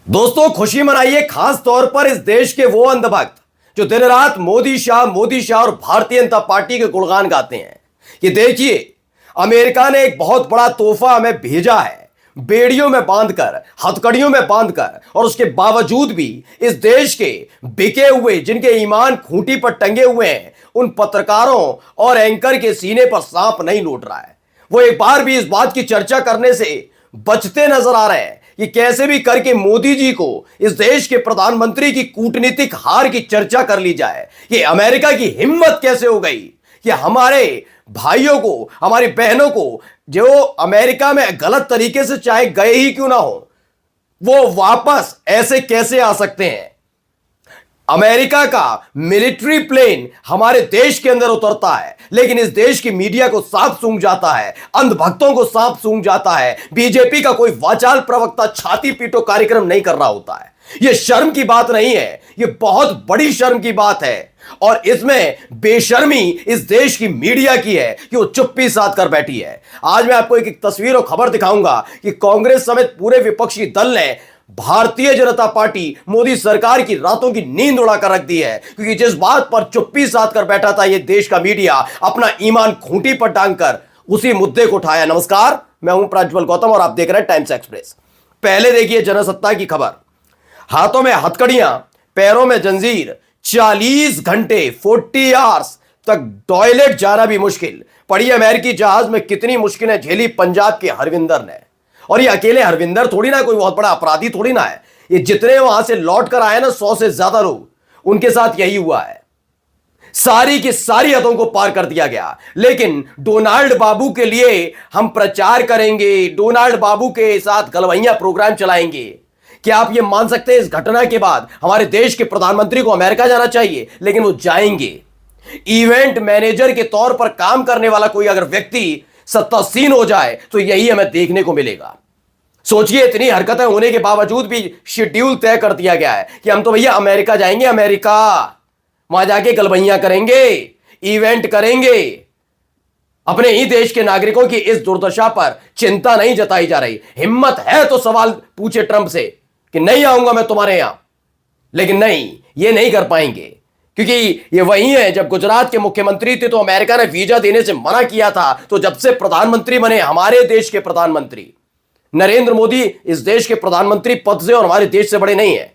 दोस्तों, खुशी मनाइए खास तौर पर इस देश के वो अंधभक्त जो दिन रात मोदी शाह और भारतीय जनता पार्टी के गुणगान गाते हैं। ये देखिए, अमेरिका ने एक बहुत बड़ा तोहफा हमें भेजा है, बेड़ियों में बांधकर, हथकड़ियों में बांधकर, और उसके बावजूद भी इस देश के बिके हुए, जिनके ईमान खूंटी पर टंगे हुए हैं, उन पत्रकारों और एंकर के सीने पर सांप नहीं लौट रहा है। वो एक बार भी इस बात की चर्चा करने से बचते नजर आ रहे हैं कि कैसे भी करके मोदी जी को, इस देश के प्रधानमंत्री की कूटनीतिक हार की चर्चा कर ली जाए। ये अमेरिका की हिम्मत कैसे हो गई कि हमारे भाइयों को, हमारी बहनों को, जो अमेरिका में गलत तरीके से चाहे गए ही क्यों ना हो, वो वापस ऐसे कैसे आ सकते हैं। अमेरिका का मिलिट्री प्लेन हमारे देश के अंदर उतरता है, लेकिन इस देश की मीडिया को सांप सूंघ जाता है, अंधभक्तों को सांप सूंघ जाता है। बीजेपी का कोई वाचाल प्रवक्ता छाती पीटो कार्यक्रम नहीं कर रहा होता है। यह शर्म की बात नहीं है, यह बहुत बड़ी शर्म की बात है। और इसमें बेशर्मी इस देश की मीडिया की है कि वो चुप्पी साध कर बैठी है। आज मैं आपको एक तस्वीर और खबर दिखाऊंगा कि कांग्रेस समेत पूरे विपक्षी दल ने भारतीय जनता पार्टी मोदी सरकार की रातों की नींद उड़ाकर रख दी है, क्योंकि जिस बात पर चुप्पी साध कर बैठा था यह देश का मीडिया, अपना ईमान खूंटी पर टांगकर उसी मुद्दे को उठाया। नमस्कार, मैं हूं प्रज्वल गौतम और आप देख रहे हैं टाइम्स एक्सप्रेस। पहले देखिए जनसत्ता की खबर। हाथों में हथकड़ियां, पैरों में जंजीर, 40 घंटे 40 आवर्स तक टॉयलेट जाना भी मुश्किल। पड़ी अमेरिकी जहाज में कितनी मुश्किलें झेली पंजाब के हरविंदर ने। और ये अकेले हरविंदर थोड़ी ना, कोई बहुत बड़ा अपराधी थोड़ी ना है। ये जितने वहां से लौट कर आए ना, 100 से ज्यादा लोग, उनके साथ यही हुआ है। सारी की सारी हदों को पार कर दिया गया। लेकिन डोनाल्ड बाबू के लिए हम प्रचार करेंगे, डोनाल्ड बाबू के साथ गलवैया प्रोग्राम चलाएंगे। क्या आप ये मान सकते हैं इस घटना के बाद हमारे देश के प्रधानमंत्री को अमेरिका जाना चाहिए? लेकिन वो जाएंगे। इवेंट मैनेजर के तौर पर काम करने वाला कोई अगर व्यक्ति सत्तासीन हो जाए तो यही हमें देखने को मिलेगा। सोचिए, इतनी हरकतें होने के बावजूद भी शेड्यूल तय कर दिया गया है कि हम तो भैया अमेरिका जाएंगे, अमेरिका वहां जाके गलबैया करेंगे, इवेंट करेंगे। अपने ही देश के नागरिकों की इस दुर्दशा पर चिंता नहीं जताई जा रही। हिम्मत है तो सवाल पूछे ट्रंप से कि नहीं आऊंगा मैं तुम्हारे यहां, लेकिन नहीं, ये नहीं कर पाएंगे, क्योंकि ये वही है, जब गुजरात के मुख्यमंत्री थे तो अमेरिका ने वीजा देने से मना किया था। तो जब से प्रधानमंत्री बने, हमारे देश के प्रधानमंत्री नरेंद्र मोदी इस देश के प्रधानमंत्री पद से और हमारे देश से बड़े नहीं है,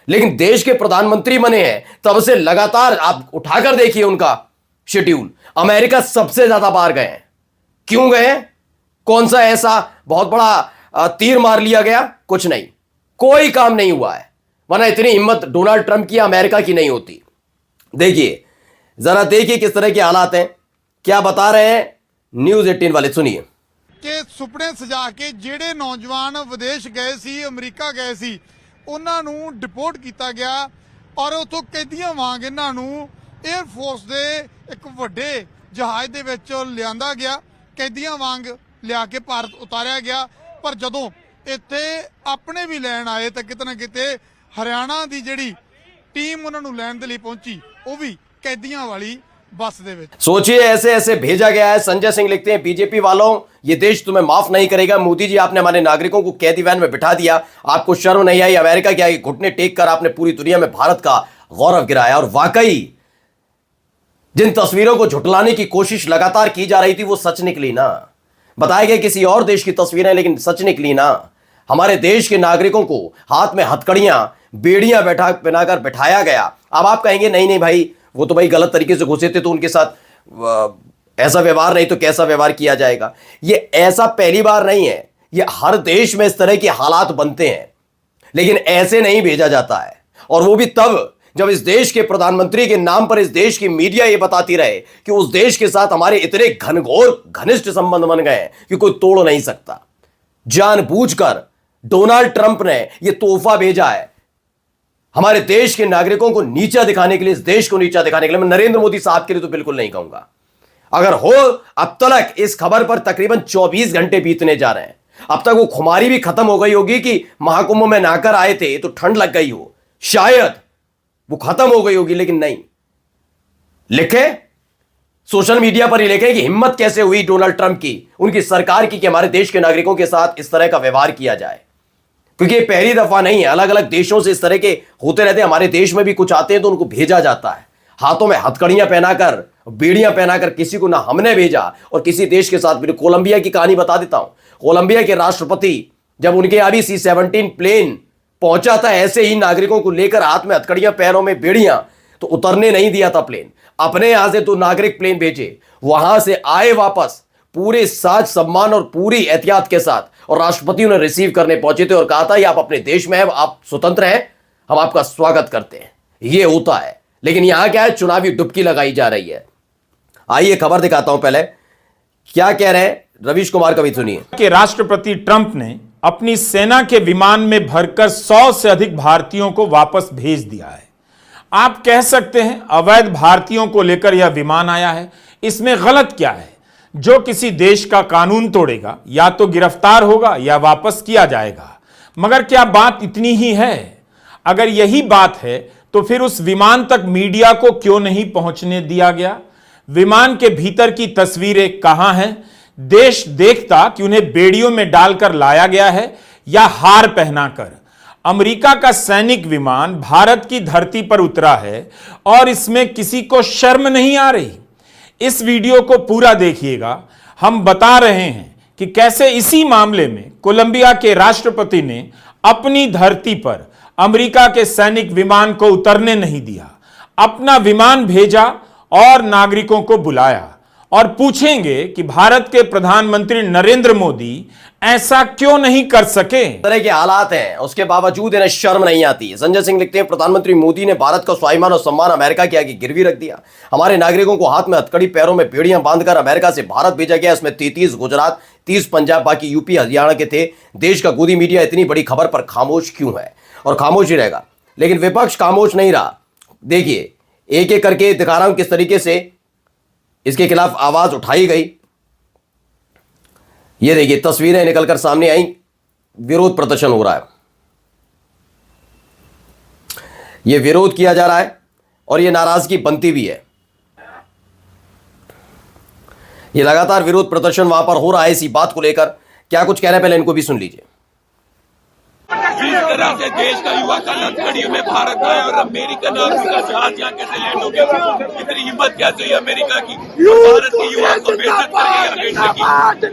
लेकिन देश के प्रधानमंत्री बने हैं, तब से लगातार आप उठाकर देखिए उनका शेड्यूल, अमेरिका सबसे ज्यादा बाहर गए हैं। क्यों गए? कौन सा ऐसा बहुत बड़ा तीर मार लिया गया? कुछ नहीं, कोई काम नहीं हुआ है, वरना इतनी हिम्मत डोनाल्ड ट्रंप की, अमेरिका की नहीं होती। देखिए, जरा देखिए किस तरह के हालात हैं। क्या बता रहे हैं न्यूज़ 18 वाले, सुनिए। ਕਿ ਸੁਪਨੇ ਸਜਾ ਕੇ ਜਿਹੜੇ ਨੌਜਵਾਨ ਵਿਦੇਸ਼ ਗਏ ਸੀ, ਅਮਰੀਕਾ ਗਏ ਸੀ, ਉਹਨਾਂ ਨੂੰ ਡਿਪੋਰਟ ਕੀਤਾ ਗਿਆ ਔਰ ਉੱਥੋਂ ਕੈਦੀਆਂ ਵਾਂਗ ਇਹਨਾਂ ਨੂੰ 에ਅਰ ਫੋਰਸ ਦੇ ਇੱਕ ਵੱਡੇ ਜਹਾਜ਼ ਦੇ ਵਿੱਚ ਲਿਆਂਦਾ ਗਿਆ, ਕੈਦੀਆਂ ਵਾਂਗ ਲਿਆ ਕੇ ਭਾਰਤ ਉਤਾਰਿਆ ਗਿਆ। ਪਰ ਜਦੋਂ ਇੱਥੇ ਆਪਣੇ ਵੀ ਲੈਣ ਆਏ ਤਾਂ ਕਿਤੇ ਨਾ ਕਿਤੇ ਹਰਿਆਣਾ ਦੀ ਜਿਹੜੀ टीम उन्होंने लैंड के लिए पहुंची, वो भी कैदियां वाली बस दे विच। सोचिए, ऐसे ऐसे भेजा गया है। संजय सिंह लिखते हैं, बीजेपी वालों, ये देश तुम्हें माफ नहीं करेगा। मोदी जी, आपने हमारे नागरिकों को कैदी वैन में बिठा दिया, आपको शर्म नहीं आई? अमेरिका के आगे घुटने टेक कर आपने पूरी दुनिया में भारत का गौरव गिराया। और वाकई जिन तस्वीरों को झुटलाने की कोशिश लगातार की जा रही थी वो सच निकली ना। बताया गया किसी और देश की तस्वीरें, लेकिन सच निकली ना। हमारे देश के नागरिकों को हाथ में हथकड़ियां, बेड़ियां बनाकर बिठाया गया। अब आप कहेंगे नहीं नहीं भाई, वो तो भाई गलत तरीके से घुसे थे, तो उनके साथ ऐसा व्यवहार नहीं तो कैसा व्यवहार किया जाएगा। ये ऐसा पहली बार नहीं है, ये हर देश में इस तरह के हालात बनते हैं, लेकिन ऐसे नहीं भेजा जाता है। और वो भी तब जब इस देश के प्रधानमंत्री के नाम पर इस देश की मीडिया ये बताती रहे कि उस देश के साथ हमारे इतने घनघोर घनिष्ठ संबंध बन गए कि कोई तोड़ नहीं सकता। जानबूझकर डोनाल्ड ट्रंप ने यह तोहफा भेजा है हमारे देश के नागरिकों को नीचा दिखाने के लिए, इस देश को नीचा दिखाने के लिए। मैं नरेंद्र मोदी साहब के लिए तो बिल्कुल नहीं कहूंगा। अगर हो, अब तक इस खबर पर तकरीबन 24 घंटे बीतने जा रहे हैं, अब तक वो खुमारी भी खत्म हो गई होगी कि महाकुंभ में नहाकर आए थे तो ठंड लग गई हो, शायद वो खत्म हो गई होगी, लेकिन नहीं। लिखे सोशल मीडिया पर ही लिखे कि हिम्मत कैसे हुई डोनाल्ड ट्रंप की, उनकी सरकार की, कि हमारे देश के नागरिकों के साथ इस तरह का व्यवहार किया जाए। क्योंकि ये पहली दफा नहीं है, अलग अलग देशों से इस तरह के होते रहते हैं। हमारे देश में भी कुछ आते हैं तो उनको भेजा जाता है, हाथों में हथकड़ियां पहनाकर, बेड़ियां पहनाकर। किसी को ना हमने भेजा और किसी देश के साथ भी। कोलंबिया की कहानी बता देता हूं। कोलंबिया के राष्ट्रपति जब उनके अभी C-17 प्लेन पहुंचा था ऐसे ही नागरिकों को लेकर, हाथ में हथकड़ियां, पैरों में बेड़ियां, तो उतरने नहीं दिया था प्लेन। अपने यहां से तो नागरिक प्लेन भेजे, वहां से आए वापस पूरे साज सम्मान और पूरी एहतियात के साथ, और राष्ट्रपति उन्हें रिसीव करने पहुंचे थे और कहा था ये आप अपने देश में हैं, आप स्वतंत्र हैं, हम आपका स्वागत करते हैं। ये होता है। लेकिन यहां क्या है, चुनावी डुबकी लगाई जा रही है। आइए खबर दिखाता हूं। पहले क्या कह रहे हैं रवीश कुमार, कभी सुनिए। कि राष्ट्रपति ट्रंप ने अपनी सेना के विमान में भरकर 100 से अधिक भारतीयों को वापस भेज दिया है। आप कह सकते हैं अवैध भारतीयों को लेकर यह विमान आया है, इसमें गलत क्या है? जो किसी देश का कानून तोड़ेगा या तो गिरफ्तार होगा या वापस किया जाएगा। मगर क्या बात इतनी ही है? अगर यही बात है तो फिर उस विमान तक मीडिया को क्यों नहीं पहुंचने दिया गया? विमान के भीतर की तस्वीरें कहां हैं? देश देखता कि उन्हें बेड़ियों में डालकर लाया गया है या हार पहनाकर। अमेरिका का सैनिक विमान भारत की धरती पर उतरा है और इसमें किसी को शर्म नहीं आ रही। इस वीडियो को पूरा देखिएगा। हम बता रहे हैं कि कैसे इसी मामले में कोलंबिया के राष्ट्रपति ने अपनी धरती पर अमेरिका के सैनिक विमान को उतरने नहीं दिया, अपना विमान भेजा और नागरिकों को बुलाया। और पूछेंगे कि भारत के प्रधानमंत्री नरेंद्र मोदी ऐसा क्यों नहीं कर सके। तरह के हालात हैं, उसके बावजूद इन्हें शर्म नहीं आती। संजय सिंह लिखते हैं प्रधानमंत्री मोदी ने भारत का स्वाभिमान और सम्मान अमेरिका के आगे गिरवी रख दिया। हमारे नागरिकों को हाथ में हथकड़ी, पैरों में बेड़ियां बांधकर अमेरिका से भारत भेजा गया। इसमें 33 गुजरात, 30 पंजाब, बाकी यूपी हरियाणा के थे। देश का गोदी मीडिया इतनी बड़ी खबर पर खामोश क्यों है? और खामोश ही रहेगा। लेकिन विपक्ष खामोश नहीं रहा। देखिए एक एक करके दिखा रहा हूं किस तरीके से इसके खिलाफ आवाज उठाई गई। ये देखिए तस्वीरें निकलकर सामने आई, विरोध प्रदर्शन हो रहा है, ये विरोध किया जा रहा है और ये नाराजगी बनती भी है। ये लगातार विरोध प्रदर्शन वहां पर हो रहा है इसी बात को लेकर। क्या कुछ कह रहे हैं पहले इनको भी सुन लीजिए। जिस तरह से देश का युवा कल हथकड़ियों में भारत आया और अमेरिकन आर्मी का जहाज यहाँ कैसे लैंड हो गया, इतनी हिम्मत कैसे हुई अमेरिका की भारत के युवा को बेइज्जत करके की।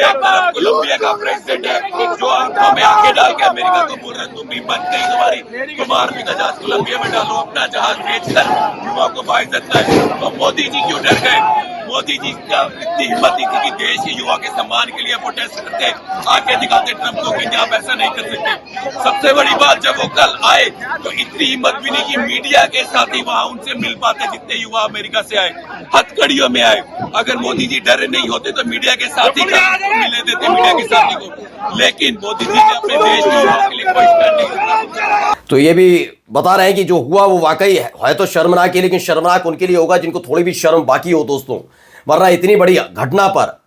एक तरफ कोलंबिया का प्रेसिडेंट है जो आंखों में आंखें डाल के अमेरिका को बोल रहा है तुम हिम्मत नहीं तुम्हारी, तुम आर्मी का जहाज कोलंबिया में डालो, अपना जहाज बेचकर युवा को बाइज्जत है। तो मोदी जी क्यों डर गए? मोदी जी का इतनी हिम्मत नहीं थी कि देश के युवा के सम्मान के लिए प्रोटेस्ट करते, आके दिखाते ट्रंप को कि आप ऐसा नहीं कर सकते। सबसे बड़ी बात जब वो कल आए तो इतनी हिम्मत भी नहीं कि मीडिया के साथ ही वहां उनसे मिल पाते जितने युवा अमेरिका से आए, हथकड़ियों में आए। अगर मोदी जी डरे नहीं होते तो मीडिया के साथ ही मिले देते मीडिया के साथी को। लेकिन मोदी जी ने अपने देश के युवाओं के लिए कोई स्टैंड नहीं लिया। तो ये भी बता रहे हैं कि जो हुआ वो वाकई है तो शर्मनाक है, लेकिन शर्मनाक उनके लिए होगा जिनको थोड़ी भी शर्म बाकी हो दोस्तों। वरना इतनी बड़ी घटना पर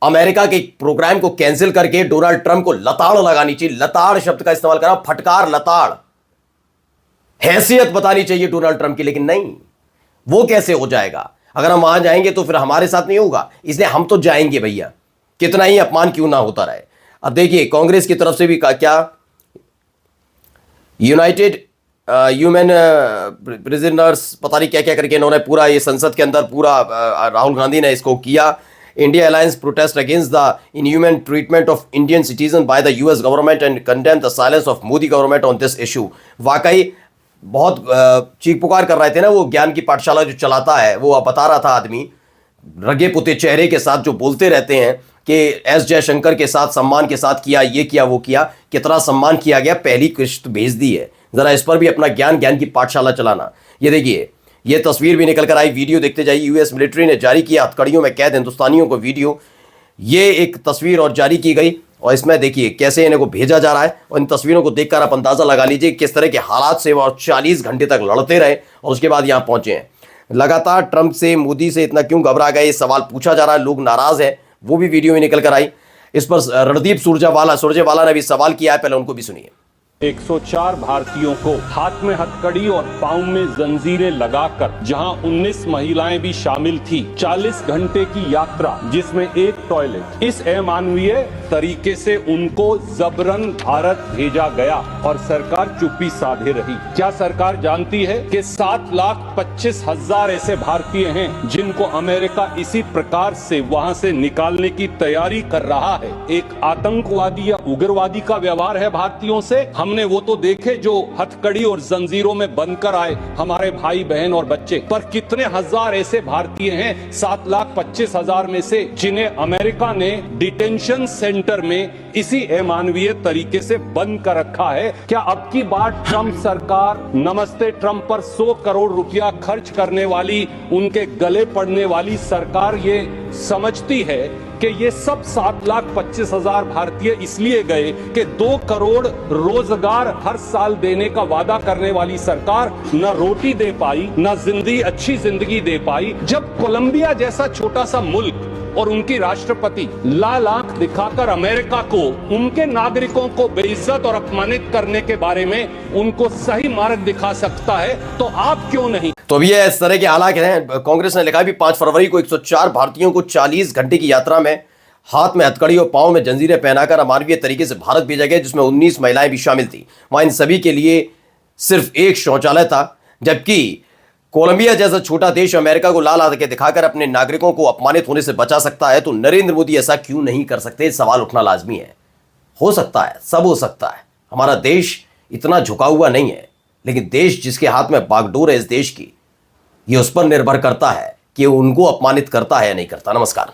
अमेरिका के प्रोग्राम को कैंसिल करके डोनाल्ड ट्रंप को लताड़ लगानी चाहिए। लताड़ शब्द का इस्तेमाल करा, फटकार, लताड़, हैसियत बतानी चाहिए डोनाल्ड ट्रंप की। लेकिन नहीं, वो कैसे हो जाएगा? अगर हम वहां जाएंगे तो फिर हमारे साथ नहीं होगा, इसलिए हम तो जाएंगे भैया, कितना ही अपमान क्यों ना होता रहे। अब देखिए कांग्रेस की तरफ से भी क्या यूनाइटेड ह्यूमन प्रिजनर्स पता नहीं क्या क्या करके इन्होंने पूरा ये संसद के अंदर पूरा राहुल गांधी ने इसको किया। India alliance protest against the inhuman treatment of Indian citizen by the US government and condemn the silence of Modi government on this issue. वाकई बहुत चीख पुकार कर रहे थे ना, वो ज्ञान की पाठशाला जो चलाता है वो अब बता रहा था आदमी रगे पुते चेहरे के साथ जो बोलते रहते हैं कि एस जयशंकर के साथ सम्मान के साथ किया, ये किया, वो किया। कितना सम्मान किया गया, पहली किश्त भेज दी है। जरा इस पर भी अपना ज्ञान की पाठशाला चलाना। ये देखिए ये तस्वीर भी निकल कर आई, वीडियो देखते जाइए। यूएस मिलिट्री ने जारी किया हथकड़ियों में कैद हिंदुस्तानियों को वीडियो। ये एक तस्वीर और जारी की गई और इसमें देखिए कैसे इन्हें को भेजा जा रहा है। और इन तस्वीरों को देखकर आप अंदाजा लगा लीजिए किस तरह के हालात से वो 40 घंटे तक लड़ते रहे और उसके बाद यहाँ पहुंचे हैं। लगातार ट्रंप से, मोदी से इतना क्यों घबरा गए, ये सवाल पूछा जा रहा है। लोग नाराज हैं, वो भी वीडियो में निकल कर आई। इस पर रणदीप सुरजेवाला ने भी सवाल किया है, पहले उनको भी सुनिए। 104 भारतीयों को हाथ में हथकड़ी और पांव में जंजीरें लगाकर, जहां 19 महिलाएं भी शामिल थी, 40 घंटे की यात्रा जिसमें एक टॉयलेट, इस अमानवीय तरीके से उनको जबरन भारत भेजा गया और सरकार चुप्पी साधे रही। क्या सरकार जानती है कि 7,25,000 ऐसे भारतीय हैं जिनको अमेरिका इसी प्रकार से वहां से निकालने की तैयारी कर रहा है? एक आतंकवादी या उग्रवादी का व्यवहार है भारतीयों से। हमने वो तो देखे जो हथकड़ी और जंजीरों में बनकर आए, हमारे भाई बहन और बच्चे, पर कितने हजार ऐसे भारतीय हैं 7,25,000 में से जिन्हें अमेरिका ने डिटेंशन सेंटर में इसी अमानवीय तरीके से बंद कर रखा है? क्या अब की बार ट्रंप सरकार नमस्ते ट्रंप पर 100 करोड़ रुपया खर्च करने वाली, उनके गले पड़ने वाली सरकार ये समझती है कि ये सब 7,25,000 भारतीय इसलिए गए कि 2 करोड़ रोजगार हर साल देने का वादा करने वाली सरकार न रोटी दे पाई, न अच्छी जिंदगी दे पाई, जब कोलंबिया जैसा छोटा सा मुल्क और उनकी राष्ट्रपति लाल आंख दिखाकर अमेरिका को उनके नागरिकों को बेइज्जत और अपमानित करने के बारे में उनको सही मार्ग दिखा सकता है, तो आप क्यों नहीं? तो अब ये इस तरह के हालात हैं। कांग्रेस ने लिखा भी 5 फरवरी को 104 भारतीयों को 40 घंटे की यात्रा में हाथ में हथकड़ी और पांव में जंजीरें पहनाकर अमानवीय तरीके से भारत भेजा गया, जिसमें 19 महिलाएं भी शामिल थी। वहां इन सभी के लिए सिर्फ एक शौचालय था, जबकि कोलंबिया जैसा छोटा देश अमेरिका को लाल आंखें दिखाकर अपने नागरिकों को अपमानित होने से बचा सकता है, तो नरेंद्र मोदी ऐसा क्यों नहीं कर सकते? सवाल उठना लाजमी है। हो सकता है, सब हो सकता है। हमारा देश इतना झुका हुआ नहीं है, लेकिन देश जिसके हाथ में बागडोर है इस देश की, ये उस पर निर्भर करता है कि उनको अपमानित करता है या नहीं करता। नमस्कार।